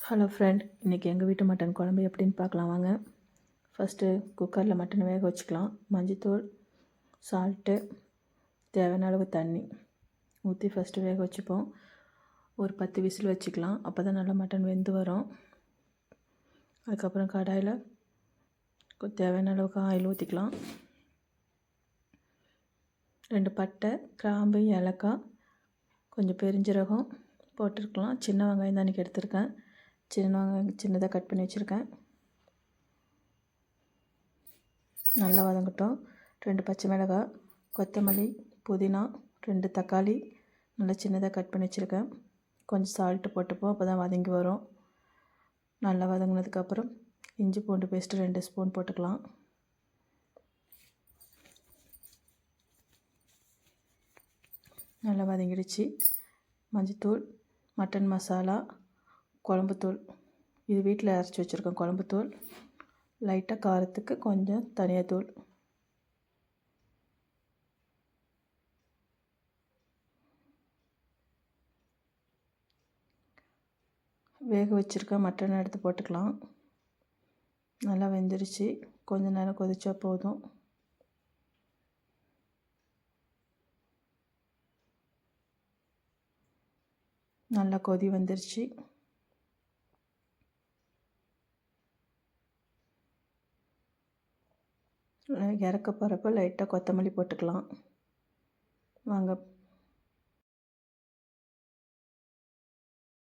Hello friend, இன்றைக்கி எங்கள் வீட்டு மட்டன் குழம்பு எப்படின்னு பார்க்கலாம் வாங்க. ஃபஸ்ட்டு குக்கரில் மட்டன் வேக வச்சுக்கலாம். மஞ்சத்தூள், சால்ட்டு, தேவையான அளவு தண்ணி ஊற்றி ஃபஸ்ட்டு வேக வச்சுப்போம். ஒரு 10 விசில் வச்சுக்கலாம். அப்போ தான் நல்லா மட்டன் வெந்து வரும். அதுக்கப்புறம் கடாயில் தேவையான அளவுக்கு ஆயில் ஊற்றிக்கலாம். 2 பட்டை, கிராம்பு, ஏலக்காய், கொஞ்சம் பெருஞ்சீரகம் போட்டிருக்கலாம். சின்ன வெங்காயம் தான் இன்றைக்கி எடுத்திருக்கேன். சின்ன வெங்காயம் சின்னதாக கட் பண்ணி வச்சுருக்கேன். நல்லா வதங்கட்டும். 2 பச்சை மிளகாய், கொத்தமல்லி, புதினா, 2 தக்காளி நல்லா சின்னதாக கட் பண்ணி வச்சுருக்கேன். கொஞ்சம் சால்ட்டு போட்டுப்போம், அப்போ தான் வதங்கி வரும். நல்லா வதங்கினதுக்கப்புறம் இஞ்சி பூண்டு பேஸ்ட்டு 2 ஸ்பூன் போட்டுக்கலாம். நல்லா வதங்கிடுச்சு. மஞ்சத்தூள், மட்டன் மசாலா, குழம்புத்தூள், இது வீட்டில் அரைச்சி வச்சுருக்கேன் குழம்புத்தூள், லைட்டாக காரத்துக்கு கொஞ்சம் தனியாத்தூள், வேக வச்சுருக்க மட்டன் எடுத்து போட்டுக்கலாம். நல்லா வெந்துருச்சு. கொஞ்ச நேரம் கொதிச்சா போதும். நல்லா கொதி வந்துருச்சு. இறக்க போகிறப்ப லைட்டாக கொத்தமல்லி போட்டுக்கலாம். வாங்க